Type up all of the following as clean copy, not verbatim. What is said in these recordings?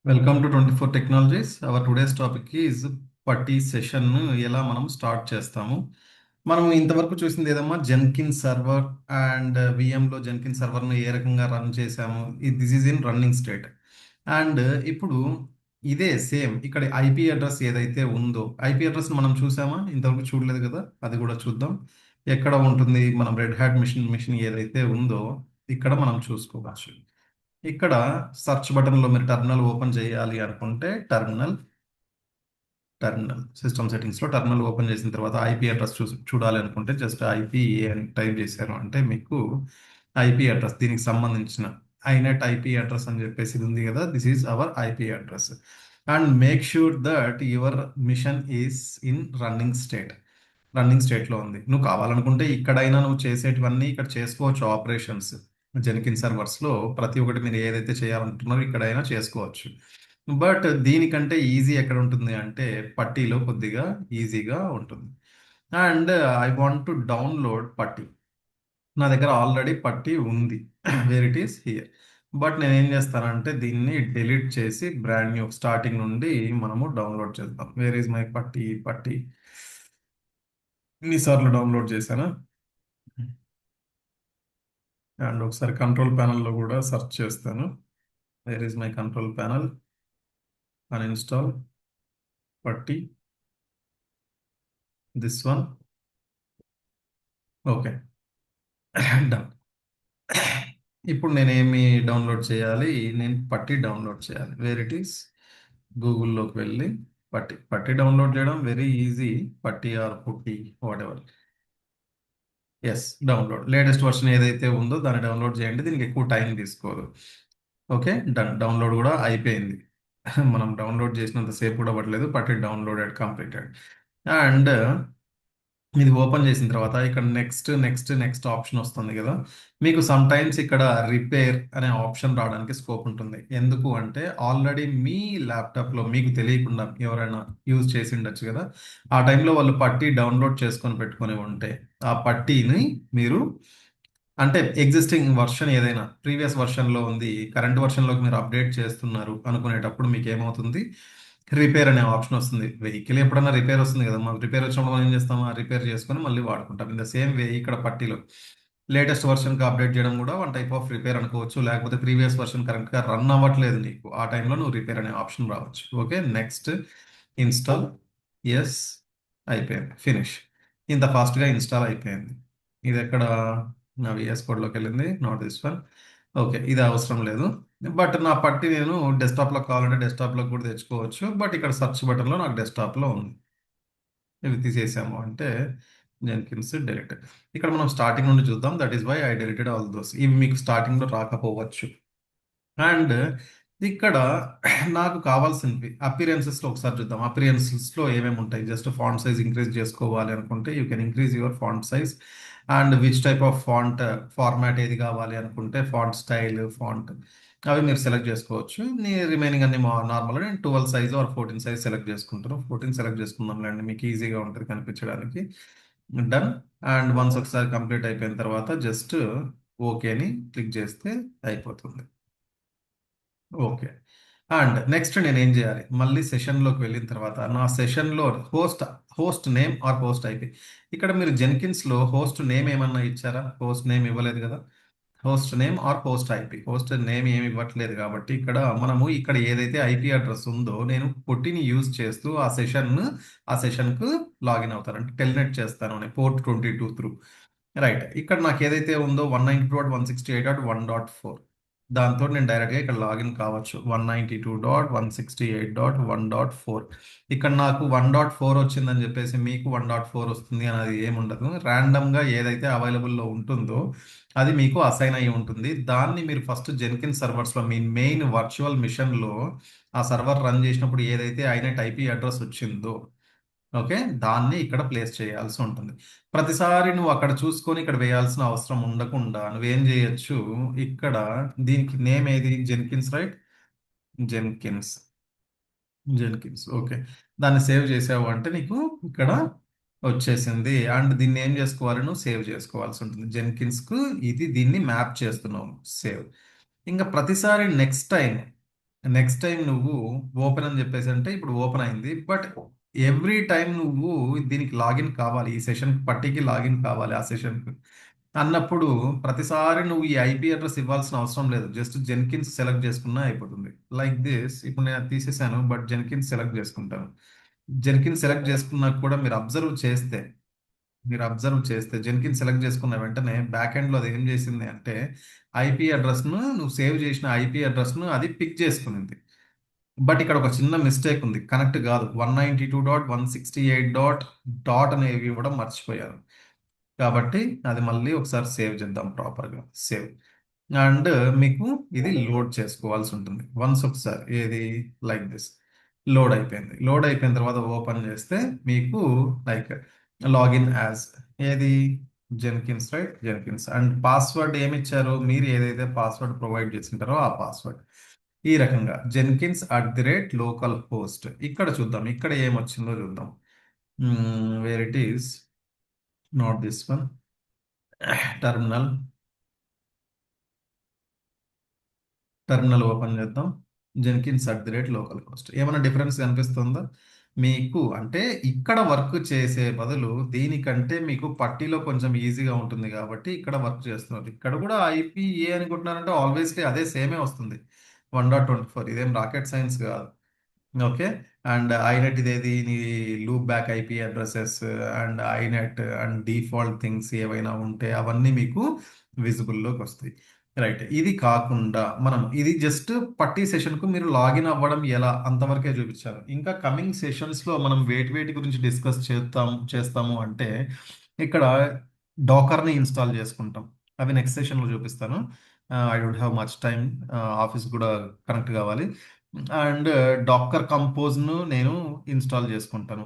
Welcome to 24 technologies. Hour today's topic is పట్టి session ఎలా మనం స్టార్ట్ చేస్తాము. మనం ఇంతవరకు చూసింది ఏదమ్మా జెన్కిన్ సర్వర్ అండ్ విఎంలో జెన్కిన్ సర్వర్ను ఏ రకంగా రన్ చేసాము. This is in running state. And ఇప్పుడు ఇదే సేమ్ ఇక్కడ ఐపీ అడ్రస్ ఏదైతే ఉందో ఐపీ అడ్రస్ మనం చూసామా, ఇంతవరకు చూడలేదు కదా, అది కూడా చూద్దాం. ఎక్కడ ఉంటుంది మనం రెడ్ హ్యాట్ మిషన్ ఏదైతే ఉందో ఇక్కడ మనం చూసుకోవచ్చు. ఇక్కడ సెర్చ్ బటన్లో మీరు టెర్మినల్ ఓపెన్ చేయాలి అనుకుంటే టర్మినల్ సిస్టమ్ సెట్టింగ్స్లో టర్మినల్ ఓపెన్ చేసిన తర్వాత ఐపీ అడ్రస్ చూడాలి అనుకుంటే జస్ట్ ఐపీ అని టైప్ చేశారు అంటే మీకు ఐపీ అడ్రస్ దీనికి సంబంధించిన ఐనెట్ ఐపీ అడ్రస్ అని చెప్పేసి ఇది ఉంది కదా, this is our IP address. And make sure that your machine is in running స్టేట్లో ఉంది. నువ్వు కావాలనుకుంటే ఇక్కడైనా నువ్వు చేసేటివన్నీ ఇక్కడ చేసుకోవచ్చు. ఆపరేషన్స్ జెన్కిన్ సర్వర్స్లో ప్రతి ఒక్కటి మీరు ఏదైతే చేయాలనుకుంటున్నారో ఇక్కడైనా చేసుకోవచ్చు. బట్ దీనికంటే ఈజీ ఎక్కడ ఉంటుంది అంటే పట్టీలో కొద్దిగా ఈజీగా ఉంటుంది. And I want to download PuTTY. నా దగ్గర ఆల్రెడీ పట్టీ ఉంది, where it is here. But నేను ఏం చేస్తానంటే దీన్ని డిలీట్ చేసి బ్రాండ్ న్యూ స్టార్టింగ్ నుండి మనము డౌన్లోడ్ చేద్దాం. వేర్ ఈజ్ మై పట్టీ ఇన్నిసార్లు డౌన్లోడ్ చేశాను. అండ్ ఒకసారి కంట్రోల్ ప్యానల్లో కూడా సెర్చ్ చేస్తాను. Where is my control panel, uninstall పట్టీ, దిస్ వన్. Okay, done. ఇప్పుడు నేనేమి డౌన్లోడ్ చేయాలి? నేను పట్టీ డౌన్లోడ్ చేయాలి. వేర్ ఇట్ ఈస్ గూగుల్లోకి వెళ్ళి పట్టీ డౌన్లోడ్ చేయడం very easy. PuTTY or PuTTY whatever. Yes, download latest version ఏదైతే ఉందో దాన్ని డౌన్లోడ్ చేయండి. దీనికి ఎక్కువ టైం తీసుకోదు. Okay, done. డౌన్లోడ్ కూడా అయిపోయింది. మనం డౌన్లోడ్ చేసినంత సేపు కూడా పట్టలేదు. పట్టీ డౌన్లోడెడ్ కంప్లీటెడ్. అండ్ ఇది ఓపెన్ చేసిన తర్వాత ఇక్కడ నెక్స్ట్ ఆప్షన్ వస్తుంది కదా. మీకు సమ్ టైమ్స్ ఇక్కడ రిపేర్ అనే ఆప్షన్ రావడానికి స్కోప్ ఉంటుంది. ఎందుకు అంటే ఆల్రెడీ మీ ల్యాప్టాప్లో మీకు తెలియకుండా ఎవరైనా యూజ్ చేసి ఉండొచ్చు కదా. ఆ టైంలో వాళ్ళు పట్టీ డౌన్లోడ్ చేసుకొని పెట్టుకొని ఉంటే ఆ పట్టీని మీరు అంటే ఎగ్జిస్టింగ్ వర్షన్ ఏదైనా ప్రీవియస్ వర్షన్లో ఉంది, కరెంట్ వర్షన్లోకి మీరు అప్డేట్ చేస్తున్నారు అనుకునేటప్పుడు మీకు ఏమవుతుంది, రిపేర్ అనే ఆప్షన్ వస్తుంది. వెహికల్ ఎప్పుడైనా రిపేర్ వస్తుంది కదా, మాకు రిపేర్ వచ్చినప్పుడు మనం ఏం చేస్తాము, ఆ రిపేర్ చేసుకొని మళ్ళీ వాడుకుంటాం. ఇన్ ద సేమ్ వే ఇక్కడ పట్టీలో లేటెస్ట్ వర్షన్కి అప్డేట్ చేయడం కూడా వన్ టైప్ ఆఫ్ రిపేర్ అనుకోవచ్చు. లేకపోతే ప్రీవియస్ వర్షన్ కరెక్ట్గా రన్ అవ్వట్లేదు నీకు, ఆ టైంలో నువ్వు రిపేర్ అనే ఆప్షన్ రావచ్చు. Okay, next install. ఎస్, అయిపోయింది, ఫినిష్. ఇంత ఫాస్ట్గా ఇన్స్టాల్ అయిపోయింది. ఇది ఎక్కడ నా విఎస్ కోడ్లోకి వెళ్ళింది, నాట్ దిస్ వన్. ఓకే, ఇది అవసరం లేదు. బట్ నా పట్టి నేను డెస్క్టాప్లో కావాలంటే డెస్క్టాప్లో కూడా తెచ్చుకోవచ్చు. బట్ ఇక్కడ సెర్చ్ బటన్లో నాకు డెస్క్టాప్లో ఉంది. ఇవి తీసేసాము అంటే జెన్కిన్స్ డెలిట్. ఇక్కడ మనం స్టార్టింగ్ నుండి చూద్దాం. That is why I deleted all those. ఇవి మీకు స్టార్టింగ్లో రాకపోవచ్చు. అండ్ ఇక్కడ నాకు కావాల్సినవి అపిరియన్సెస్లో ఒకసారి చూద్దాం. అపిరియన్సెస్లో ఏమేమి ఉంటాయి. జస్ట్ ఫాంట్ సైజ్ ఇంక్రీజ్ చేసుకోవాలి అనుకుంటే you can increase your font size. And which type of font format ఏది కావాలి అనుకుంటే ఫాంట్ స్టైల్, ఫాంట్ అవి మీరు సెలెక్ట్ చేసుకోవచ్చు. నీ రిమైనింగ్ అన్ని నార్మల్గా నేను 12 సైజ్ ఆర్ 14 సైజ్ సెలెక్ట్ చేసుకుంటాను. 14 సెలెక్ట్ చేసుకుందాంలేండి, మీకు ఈజీగా ఉంటుంది కనిపించడానికి. డన్. అండ్ వన్స్ ఒకసారి కంప్లీట్ అయిపోయిన తర్వాత జస్ట్ ఓకేని క్లిక్ చేస్తే అయిపోతుంది. ఓకే. అండ్ నెక్స్ట్ నేను ఏం చేయాలి, మళ్ళీ సెషన్లోకి వెళ్ళిన తర్వాత నా సెషన్లో host name or host IP. ఇక్కడ మీరు జెన్కిన్స్లో హోస్ట్ నేమ్ ఏమన్నా ఇచ్చారా? హోస్ట్ నేమ్ ఇవ్వలేదు కదా. Host name or host IP, host name ఏమి ఇవ్వట్లేదు కాబట్టి ఇక్కడ మనము ఇక్కడ ఏదైతే ఐపీ అడ్రస్ ఉందో నేను పుట్టిని యూజ్ చేస్తూ ఆ సెషన్కు లాగిన్ అవుతాను. అంటే టెల్నెట్ చేస్తాను నేను పోర్ట్ 22 త్రూ. రైట్, ఇక్కడ నాకు ఏదైతే ఉందో 192.168.1.4 దాంతో నేను డైరెక్ట్గా ఇక్కడ లాగిన్ కావచ్చు. 192.168.1.4. ఇక్కడ నాకు 1.4 వచ్చిందని చెప్పేసి మీకు 1.4 వస్తుంది అనేది ఏముండదు. ర్యాండమ్గా ఏదైతే అవైలబుల్లో ఉంటుందో అది మీకు అసైన్ అయి ఉంటుంది. దాన్ని మీరు ఫస్ట్ జెన్కిన్ సర్వర్స్లో మీ మెయిన్ వర్చువల్ మిషన్లో ఆ సర్వర్ రన్ చేసినప్పుడు ఏదైతే ఐనెట్ ఐపీ అడ్రస్ వచ్చిందో ఓకే, దాన్ని ఇక్కడ ప్లేస్ చేయాల్సి ఉంటుంది. ప్రతిసారి నువ్వు అక్కడ చూసుకొని ఇక్కడ వేయాల్సిన అవసరం ఉండకుండా నువ్వేం చేయొచ్చు, ఇక్కడ దీనికి నేమ్ ఏది, Jenkins, right? Jenkins Jenkins okay. దాన్ని సేవ్ చేసావు అంటే నీకు ఇక్కడ వచ్చేసింది. అండ్ దీన్ని ఏం చేసుకోవాలి, నువ్వు సేవ్ చేసుకోవాల్సి ఉంటుంది. జెన్కిన్స్కు దీన్ని మ్యాప్ చేస్తున్నావు, సేవ్. ఇంకా ప్రతిసారి నెక్స్ట్ టైం నెక్స్ట్ టైం నువ్వు ఓపెన్ అని చెప్పేసి అంటే ఇప్పుడు ఓపెన్ అయింది, బట్ ఎవ్రీ టైం నువ్వు దీనికి లాగిన్ కావాలి, ఈ సెషన్ పట్టీకి లాగిన్ కావాలి ఆ సెషన్కి అన్నప్పుడు ప్రతిసారి నువ్వు ఈ ఐపీ అడ్రస్ ఇవ్వాల్సిన అవసరం లేదు, జస్ట్ జెన్కిన్స్ సెలెక్ట్ చేసుకున్నా అయిపోతుంది. లైక్ దిస్, ఇప్పుడు నేను అది తీసేసాను బట్ జెన్కిన్స్ సెలెక్ట్ చేసుకుంటాను. జెన్కిన్స్ సెలెక్ట్ చేసుకున్నాక కూడా మీరు అబ్జర్వ్ చేస్తే జెన్కిన్ సెలెక్ట్ చేసుకున్న వెంటనే బ్యాక్ ఎండ్ లో అది ఏం చేసింది అంటే ఐపీ అడ్రస్ ను, నువ్వు సేవ్ చేసిన ఐపీ అడ్రస్ ను అది పిక్ చేసుకునింది. బట్ ఇక్కడ ఒక చిన్న మిస్టేక్ ఉంది, కనెక్ట్ కాదు. 192.168 డాట్ అనేవి ఇవ్వడం మర్చిపోయారు. కాబట్టి అది మళ్ళీ ఒకసారి సేవ్ చేద్దాం, ప్రాపర్గా సేవ్. అండ్ మీకు ఇది లోడ్ చేసుకోవాల్సి ఉంటుంది వన్స్ ఒకసారి, ఏది లైక్ దిస్. లోడ్ అయిపోయిన తర్వాత ఓపెన్ చేస్తే మీకు లైక్ లాగిన్ యాజ్ ఏది Jenkins, right? Jenkins and password ఏమి ఇచ్చారో, మీరు ఏదైతే పాస్వర్డ్ ప్రొవైడ్ చేసింటారో ఆ పాస్వర్డ్ ఈ రకంగా jennings@లోకల్ హోస్ట్. ఇక్కడ చూద్దాం, ఇక్కడ ఏమొచ్చిందో చూద్దాం. Where it is, not this one. Terminal terminal open చేద్దాం. jennings@లోకల్ హోస్ట్. ఏమైనా డిఫరెన్స్ కనిపిస్తుందా మీకు? అంటే ఇక్కడ వర్క్ చేసే బదులు దీనికంటే మీకు పట్టీలో కొంచెం ఈజీగా ఉంటుంది కాబట్టి ఇక్కడ వర్క్ చేస్తున్నారు. ఇక్కడ కూడా ఐపీ ఏ అనుకుంటున్నారంటే ఆల్వేస్లీ అదే సేమే వస్తుంది, 1.24. ఇదేం రాకెట్ సైన్స్ కాదు. ఓకే. అండ్ ఐనెట్ ఇదేది నీ loop back IP addresses and inet and default things ఏవైనా ఉంటే అవన్నీ మీకు విజిబుల్లోకి వస్తాయి. రైట్. ఇది కాకుండా మనం ఇది జస్ట్ పట్టీ సెషన్కు మీరు లాగిన్ అవ్వడం ఎలా అంతవరకే చూపించాను. ఇంకా కమింగ్ సెషన్స్లో మనం వేటి గురించి డిస్కస్ చేస్తాము అంటే ఇక్కడ డాకర్ని ఇన్స్టాల్ చేసుకుంటాం. అవి నెక్స్ట్ సెషన్లో చూపిస్తాను. I don't have much time, office కూడా కనెక్ట్ కావాలి. అండ్ డాకర్ కంపోజ్ను నేను ఇన్స్టాల్ చేసుకుంటాను.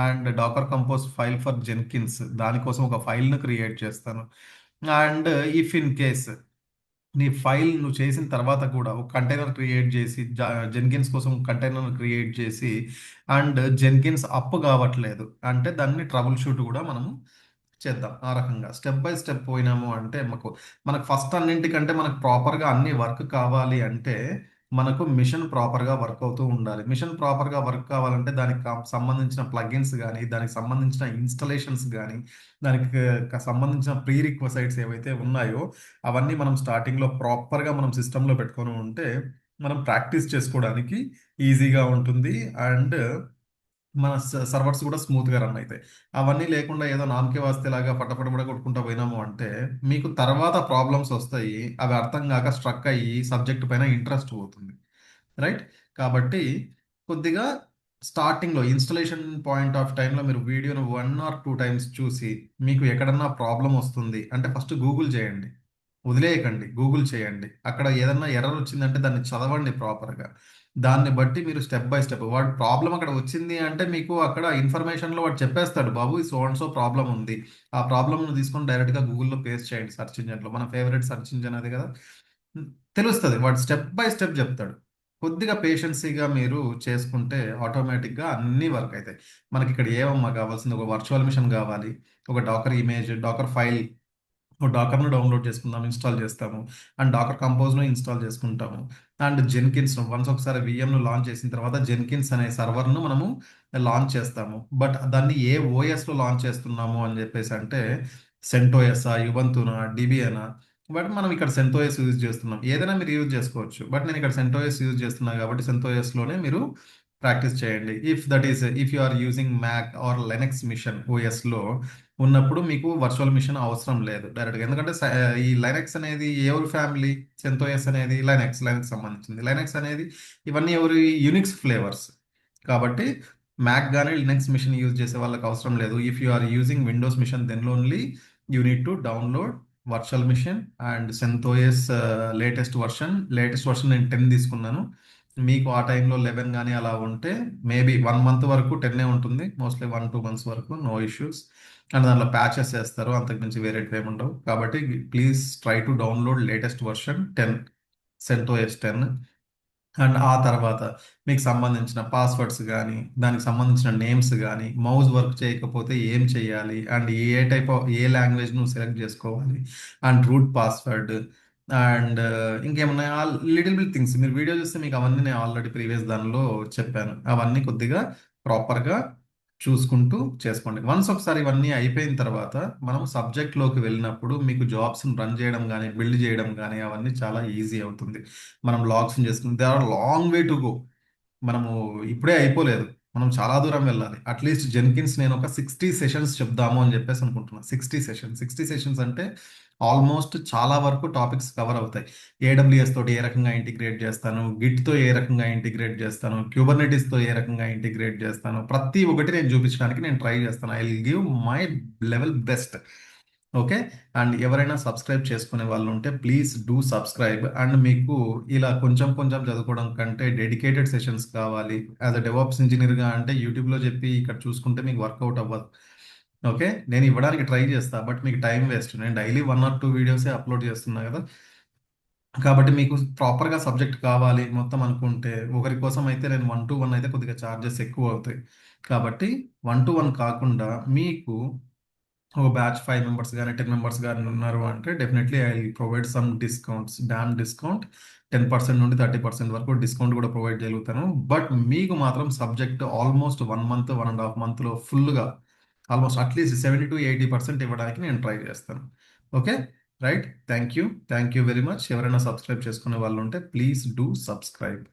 And Docker compose file for Jenkins, దానికోసం ఒక ఫైల్ను క్రియేట్ చేస్తాను. అండ్ ఇఫ్ ఇన్ కేస్ నీ ఫైల్ నువ్వు చేసిన తర్వాత కూడా ఒక కంటైనర్ క్రియేట్ చేసి, జెన్కిన్స్ కోసం కంటైనర్ క్రియేట్ చేసి, అండ్ జెన్కిన్స్ అప్ కావట్లేదు అంటే దాన్ని ట్రబుల్ షూట్ కూడా మనము చేద్దాం. ఆ రకంగా స్టెప్ బై స్టెప్ పోయినాము అంటే మనకు ఫస్ట్ అన్నింటికంటే మనకు ప్రాపర్గా అన్ని వర్క్ కావాలి అంటే మనకు మిషన్ ప్రాపర్గా వర్క్ అవుతూ ఉండాలి. మిషన్ ప్రాపర్గా వర్క్ కావాలంటే దానికి సంబంధించిన ప్లగిన్స్ కానీ, దానికి సంబంధించిన ఇన్స్టలేషన్స్ కానీ, దానికి సంబంధించిన ప్రీ రిక్వసైట్స్ ఏవైతే ఉన్నాయో అవన్నీ మనం స్టార్టింగ్లో ప్రాపర్గా మనం సిస్టంలో పెట్టుకొని ఉంటే మనం ప్రాక్టీస్ చేసుకోవడానికి ఈజీగా ఉంటుంది. అండ్ మన సర్వర్స్ కూడా స్మూత్గా రన్ అవుతాయి. అవన్నీ లేకుండా ఏదో నామకే వాస్తే లాగా పటపట కూడా కొట్టుకుంటా పోయినాము అంటే మీకు తర్వాత ప్రాబ్లమ్స్ వస్తాయి, అవి అర్థం కాక స్ట్రక్ అయ్యి సబ్జెక్ట్ పైన ఇంట్రెస్ట్ పోతుంది. రైట్. కాబట్టి కొద్దిగా స్టార్టింగ్లో ఇన్స్టలేషన్ పాయింట్ ఆఫ్ టైంలో మీరు వీడియోను 1 or 2 టైమ్స్ చూసి మీకు ఎక్కడన్నా ప్రాబ్లం వస్తుంది అంటే ఫస్ట్ గూగుల్ చేయండి, వదిలేయకండి, గూగుల్ చేయండి. అక్కడ ఏదన్నా ఎర్రర్ వచ్చిందంటే దాన్ని చదవండి ప్రాపర్గా. దాన్ని బట్టి మీరు స్టెప్ బై స్టెప్, వాడు ప్రాబ్లం అక్కడ వచ్చింది అంటే మీకు అక్కడ ఇన్ఫర్మేషన్లో వాడు చెప్పేస్తాడు, బాబు ఈ సో అండ్ సో ప్రాబ్లం ఉంది. ఆ ప్రాబ్లమ్ను తీసుకొని డైరెక్ట్గా గూగుల్లో పేస్ట్ చేయండి సెర్చ్ ఇంజన్లో. మన ఫేవరెట్ సెర్చ్ ఇంజన్ అది కదా. ఉమ్, తెలుస్తుంది, వాడు స్టెప్ బై స్టెప్ చెప్తాడు. కొద్దిగా పేషెన్సీగా మీరు చేసుకుంటే ఆటోమేటిక్గా అన్నీ వర్క్ అవుతాయి. మనకి ఇక్కడ ఏమమ్మా కావాల్సింది, ఒక వర్చువల్ మిషన్ కావాలి, ఒక డాకర్ ఇమేజ్, డాకర్ ఫైల్, ఓ డాకర్ను డౌన్లోడ్ చేసుకుందాం, ఇన్స్టాల్ చేస్తాము. అండ్ డాకర్ కంపోజ్ను ఇన్స్టాల్ చేసుకుంటాము. అండ్ జెన్కిన్స్ వన్స్ ఒకసారి విఎంను లాంచ్ చేసిన తర్వాత జెన్కిన్స్ అనే సర్వర్ను మనము లాంచ్ చేస్తాము. బట్ దాన్ని ఏ ఓఎస్లో లాంచ్ చేస్తున్నాము అని చెప్పేసి అంటే సెంటోఎస్ఆ, యుబంతునా, డిబిఎనా. బట్ మనం ఇక్కడ సెంటోఎస్ యూజ్ చేస్తున్నాం. ఏదైనా మీరు యూజ్ చేసుకోవచ్చు, బట్ నేను ఇక్కడ సెంటోఎస్ యూజ్ చేస్తున్నాను కాబట్టి సెంటోఎస్లోనే మీరు ప్రాక్టీస్ చేయండి. If you are using Mac or Linux machine ఓఎస్లో ఉన్నప్పుడు మీకు వర్చువల్ మిషన్ అవసరం లేదు డైరెక్ట్గా. ఎందుకంటే ఈ లైనక్స్ అనేది ఎవరి ఫ్యామిలీ, సెంతోయస్ అనేది లైనక్స్ సంబంధించింది. లైనక్స్ అనేది ఇవన్నీ ఎవరి యునిక్స్ ఫ్లేవర్స్ కాబట్టి మ్యాక్ కానీ లినక్స్ మిషన్ యూజ్ చేసే వాళ్ళకి అవసరం లేదు. If you are using Windows machine then only you need to download virtual machine and CentOS latest version నేను 10 తీసుకున్నాను. మీకు ఆ టైంలో 11 కానీ అలా ఉంటే మేబీ 1 మంత్ వరకు 10 ఉంటుంది, మోస్ట్లీ 1-2 మంత్స్ వరకు నో ఇష్యూస్. అండ్ దాంట్లో ప్యాచెస్ చేస్తారు, అంతకుమించి వేరే ఏమి ఉండవు. కాబట్టి please try to download latest version 10, CentOS 10. And ఆ తర్వాత మీకు సంబంధించిన పాస్వర్డ్స్ కానీ, దానికి సంబంధించిన నేమ్స్ కానీ, మౌస్ వర్క్ చేయకపోతే ఏం చేయాలి, అండ్ ఏ లాంగ్వేజ్ నువ్వు సెలెక్ట్ చేసుకోవాలి, అండ్ రూట్ పాస్వర్డ్, అండ్ ఇంకేమన్నా లిటిల్ బిల్ థింగ్స్ మీరు వీడియో చూస్తే మీకు అవన్నీ నేను ఆల్రెడీ ప్రీవియస్ దానిలో చెప్పాను. అవన్నీ కొద్దిగా ప్రాపర్గా చూసుకుంటూ చేసుకోండి. వన్స్ ఒకసారి ఇవన్నీ అయిపోయిన తర్వాత మనం సబ్జెక్ట్లోకి వెళ్ళినప్పుడు మీకు జాబ్స్ని రన్ చేయడం కానీ బిల్డ్ చేయడం కానీ అవన్నీ చాలా ఈజీ అవుతుంది. మనం లాగ్స్ చేసుకుంటే they are long way to go. మనము ఇప్పుడే అయిపోలేదు. మనం చాలా దూరం వెళ్ళాలి. అట్లీస్ట్ జెన్కిన్స్ నేను ఒక 60 సెషన్స్ చెప్దాము అని చెప్పేసి అనుకుంటున్నాను. 60 సెషన్స్ అంటే ఆల్మోస్ట్ చాలా వరకు టాపిక్స్ కవర్ అవుతాయి. ఏడబ్ల్యూఎస్ తోటి ఏ రకంగా ఇంటిగ్రేట్ చేస్తాను, గిట్తో ఏ రకంగా ఇంటిగ్రేట్ చేస్తాను, క్యూబర్నెటిస్తో ఏ రకంగా ఇంటిగ్రేట్ చేస్తాను, ప్రతి ఒక్కటి నేను చూపించడానికి నేను ట్రై చేస్తాను. I will give my level best. Okay. And ఎవరైనా సబ్స్క్రైబ్ చేసుకునే వాళ్ళు ఉంటే ప్లీజ్ డూ సబ్స్క్రైబ్. అండ్ మీకు ఇలా కొంచెం కొంచెం చదువుకోవడం కంటే డెడికేటెడ్ సెషన్స్ కావాలి యాజ్ అ డెవాప్స్ ఇంజనీర్గా అంటే యూట్యూబ్లో చెప్పి ఇక్కడ చూసుకుంటే మీకు వర్కౌట్ అవ్వదు. ఓకే. నేను ఇవ్వడానికి ట్రై చేస్తా, బట్ మీకు టైం వేస్ట్. నేను డైలీ 1 or 2 వీడియోసే అప్లోడ్ చేస్తున్నా కదా. కాబట్టి మీకు ప్రాపర్గా సబ్జెక్ట్ కావాలి మొత్తం అనుకుంటే ఒకరి కోసం అయితే నేను 1 to 1 అయితే కొద్దిగా ఛార్జెస్ ఎక్కువ అవుతాయి. కాబట్టి 1 to 1 కాకుండా మీకు ఒక బ్యాచ్ 5 మెంబర్స్ కానీ 10 మెంబర్స్ కానీ ఉన్నారు అంటే definitely I provide some discounts, damn discount. 10% నుండి 30% వరకు డిస్కౌంట్ కూడా ప్రొవైడ్ చేయగలుగుతాను. బట్ మీకు మాత్రం సబ్జెక్ట్ ఆల్మోస్ట్ 1 మంత్ 1.5 మంత్లో ఫుల్గా ఆల్మోస్ట్ అట్లీస్ట్ 70 to 80% ఇవ్వడానికి నేను ట్రై చేస్తాను. Okay. Right. Thank you very much. ఎవరైనా సబ్స్క్రైబ్ చేసుకునే వాళ్ళు ఉంటే ప్లీజ్ డూ సబ్స్క్రైబ్.